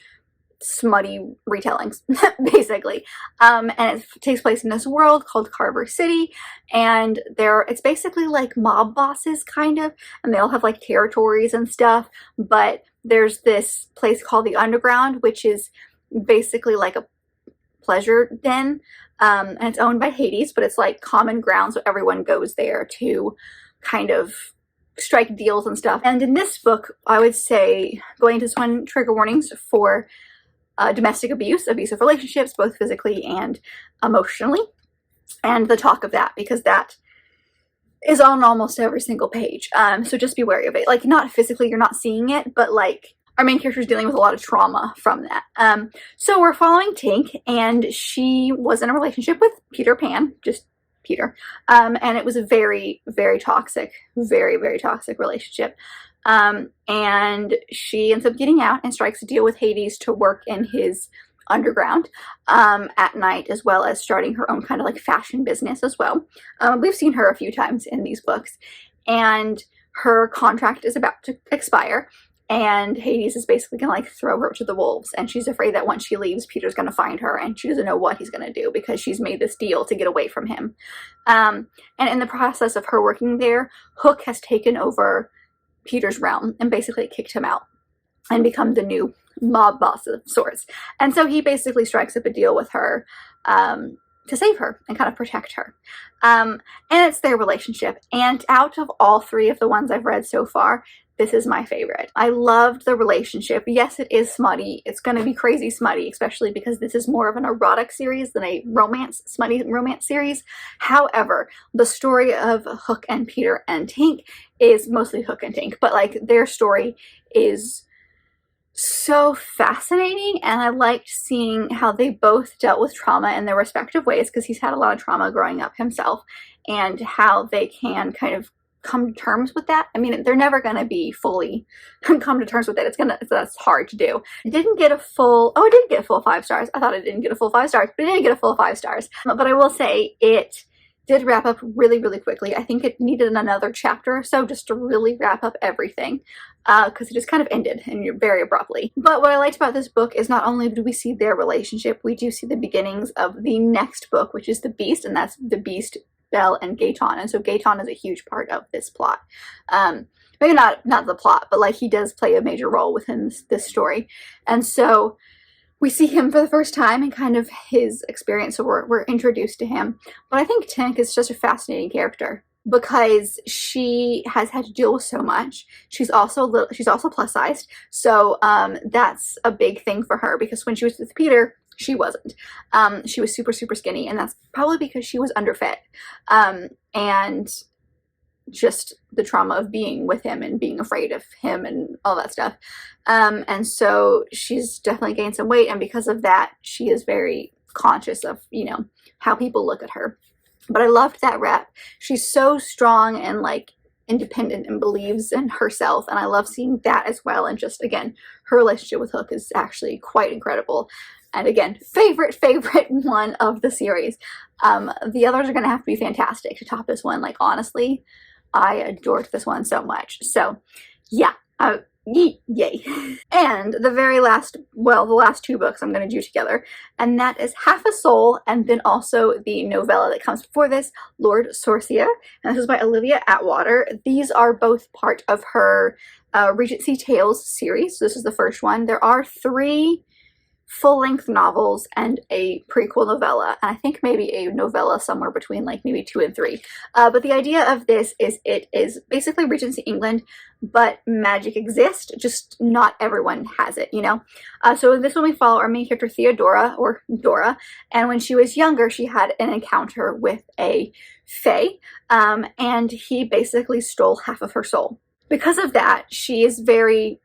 smutty retellings, basically. And it takes place in this world called Carver City, and it's basically like mob bosses, kind of, and they all have like territories and stuff, but there's this place called the Underground, which is basically like a pleasure den, and it's owned by Hades, but it's like common ground, so everyone goes there to kind of strike deals and stuff. And in this book, I would say, going into this one, trigger warnings for domestic abuse, abusive relationships, both physically and emotionally, and the talk of that, because that is on almost every single page. So just be wary of it. Like, not physically, you're not seeing it, but like, our main character is dealing with a lot of trauma from that. So we're following Tink, and she was in a relationship with Peter Pan, just Peter, and it was a very, very toxic, very, very toxic relationship. And she ends up getting out and strikes a deal with Hades to work in his underground at night, as well as starting her own kind of like fashion business as well. We've seen her a few times in these books, and her contract is about to expire, and Hades is basically gonna like throw her to the wolves, and she's afraid that once she leaves, Peter's gonna find her, and she doesn't know what he's gonna do because she's made this deal to get away from him. And in the process of her working there, Hook has taken over Peter's realm and basically kicked him out and become the new mob boss of sorts. And so he basically strikes up a deal with her to save her and kind of protect her. And it's their relationship. And out of all three of the ones I've read so far, this is my favorite. I loved the relationship. Yes, it is smutty. It's going to be crazy smutty, especially because this is more of an erotic series than a smutty romance series. However, the story of Hook and Peter and Tink is mostly Hook and Tink, but like their story is so fascinating, and I liked seeing how they both dealt with trauma in their respective ways, because he's had a lot of trauma growing up himself, and how they can kind of come to terms with that. I mean, they're never going to be fully come to terms with it. That's hard to do. It didn't get a full, oh, it did get a full 5 stars. I thought it didn't get a full 5 stars, but it did get a full 5 stars. But I will say it did wrap up really, really quickly. I think it needed another chapter or so just to really wrap up everything, because it just kind of ended and very abruptly. But what I liked about this book is not only do we see their relationship, we do see the beginnings of the next book, which is The Beast, and that's The Beast, Belle, and Gaeton. And so Gaeton is a huge part of this plot. Maybe not the plot, but like he does play a major role within this story. And so we see him for the first time and kind of his experience, so we're introduced to him. But I think Tink is just a fascinating character because she has had to deal with so much. She's also plus sized, so that's a big thing for her, because when she was with Peter, she wasn't. She was super, super skinny, and that's probably because she was underfed. And just the trauma of being with him and being afraid of him and all that stuff. And so she's definitely gained some weight, and because of that, she is very conscious of, you know, how people look at her. But I loved that rep. She's so strong and like independent and believes in herself, and I love seeing that as well. And just again, her relationship with Hook is actually quite incredible. And again, favorite one of the series. The others are going to have to be fantastic to top this one. Like, honestly, I adored this one so much. So, yeah. Yay. And the very last, well, the last 2 books I'm going to do together, and that is Half a Soul, and then also the novella that comes before this, Lord Sorcerer, and this is by Olivia Atwater. These are both part of her Regency Tales series. So this is the first one. There are 3 full-length novels and a prequel novella, and I think maybe a novella somewhere between like maybe 2 and 3. But the idea of this is it is basically Regency England, but magic exists, just not everyone has it, you know? So in this one we follow our main character Theodora, or Dora, and when she was younger she had an encounter with a fae, and he basically stole half of her soul. Because of that, she is very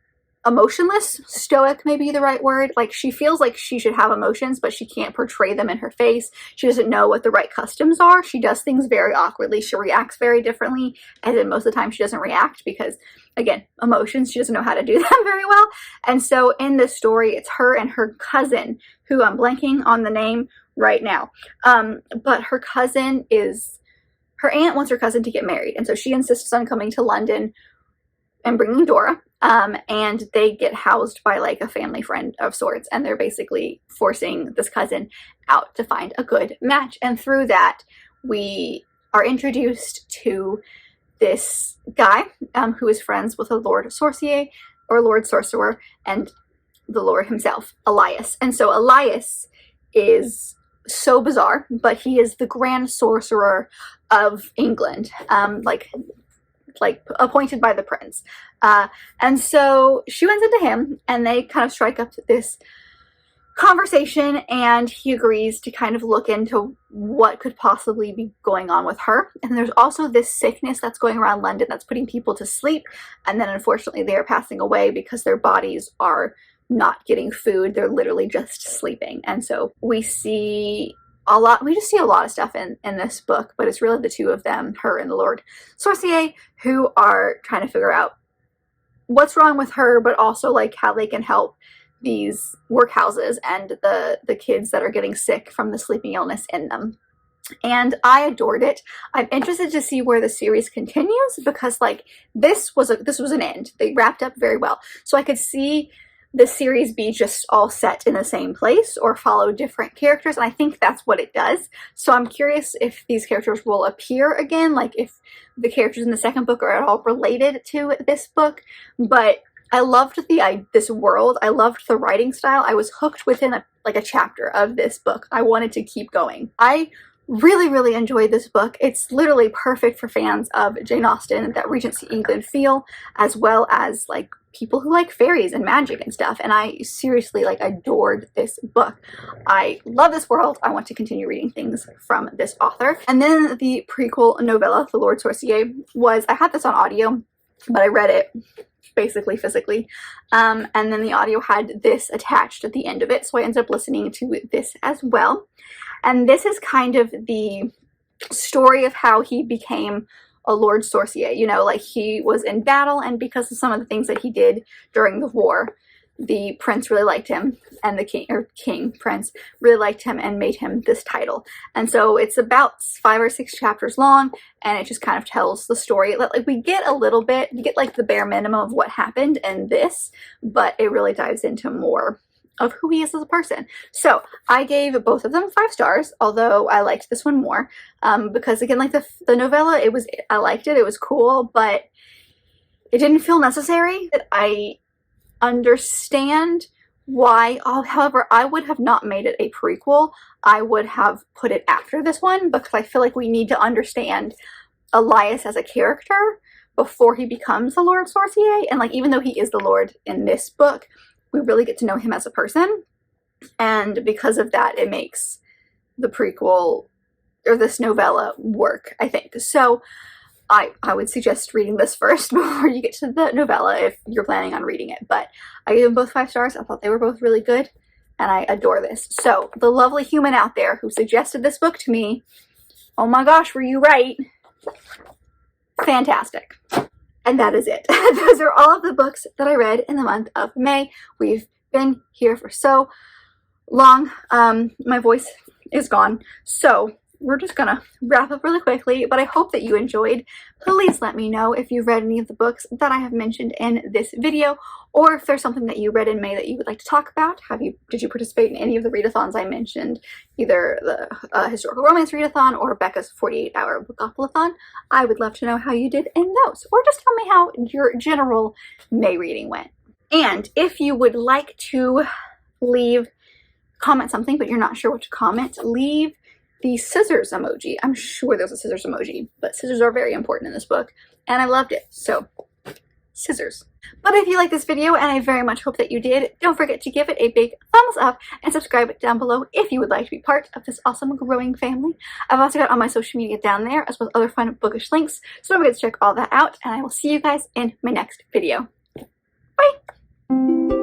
emotionless, stoic may be the right word. Like, she feels like she should have emotions, but she can't portray them in her face. She doesn't know what the right customs are. She does things very awkwardly. She reacts very differently, and then most of the time she doesn't react because, again, emotions, she doesn't know how to do them very well. And so in this story, it's her and her cousin, who I'm blanking on the name right now. But her cousin is, her aunt wants her cousin to get married, and so she insists on coming to London and bringing Dora. And they get housed by like a family friend of sorts, and they're basically forcing this cousin out to find a good match. And through that, we are introduced to this guy who is friends with a Lord Sorcier or Lord Sorcerer and the Lord himself, Elias. And so Elias is so bizarre, but he is the Grand Sorcerer of England, like appointed by the prince. And so she runs into him, and they kind of strike up this conversation, and he agrees to kind of look into what could possibly be going on with her. And there's also this sickness that's going around London that's putting people to sleep, and then unfortunately they are passing away because their bodies are not getting food. They're literally just sleeping. And so we just see a lot of stuff in this book, but it's really the two of them, her and the Lord Sorcier, who are trying to figure out what's wrong with her, but also like how they can help these workhouses and the kids that are getting sick from the sleeping illness in them. And I adored it. I'm interested to see where the series continues, because like this was an end. They wrapped up very well. So I could see the series be just all set in the same place or follow different characters, and I think that's what it does. So I'm curious if these characters will appear again, like if the characters in the second book are at all related to this book. But I loved this world. I loved the writing style. I was hooked within a chapter of this book. I wanted to keep going. I really, really enjoyed this book. It's literally perfect for fans of Jane Austen, that Regency England feel, as well as like people who like fairies and magic and stuff. And I seriously adored this book. I love this world. I want to continue reading things from this author. And then the prequel novella, The Lord Sorcier, I had this on audio, but I read it basically physically. And then the audio had this attached at the end of it, so I ended up listening to this as well. And this is kind of the story of how he became a Lord Sorcier. You know, like he was in battle, and because of some of the things that he did during the war, the prince really liked him, and the prince really liked him and made him this title. And so it's about 5 or 6 chapters long, and it just kind of tells the story. Like we get like the bare minimum of what happened in this, but it really dives into more of who he is as a person. So I gave both of them 5 stars, although I liked this one more, because again, like the novella, I liked it, it was cool, but it didn't feel necessary. I understand why. However, I would have not made it a prequel. I would have put it after this one, because I feel like we need to understand Elias as a character before he becomes the Lord Sorcier. And like, even though he is the Lord in this book, we really get to know him as a person. And because of that, it makes the prequel or this novella work, I think. So I would suggest reading this first before you get to the novella if you're planning on reading it. But I gave them both 5 stars. I thought they were both really good, and I adore this. So the lovely human out there who suggested this book to me, oh my gosh, were you right? Fantastic. And that is it. Those are all of the books that I read in the month of May. We've been here for so long. My voice is gone. So we're just gonna wrap up really quickly, but I hope that you enjoyed. Please let me know if you've read any of the books that I have mentioned in this video, or if there's something that you read in May that you would like to talk about. Did you participate in any of the readathons I mentioned, either the historical romance readathon or Becca's 48-hour bookathon? I would love to know how you did in those, or just tell me how your general May reading went. And if you would like to comment something, but you're not sure what to comment, leave the scissors emoji. I'm sure there's a scissors emoji, but scissors are very important in this book, and I loved it, so scissors. But if you like this video, and I very much hope that you did, don't forget to give it a big thumbs up and subscribe down below if you would like to be part of this awesome growing family. I've also got all my social media down there, as well as other fun bookish links, so don't forget to check all that out, and I will see you guys in my next video. Bye!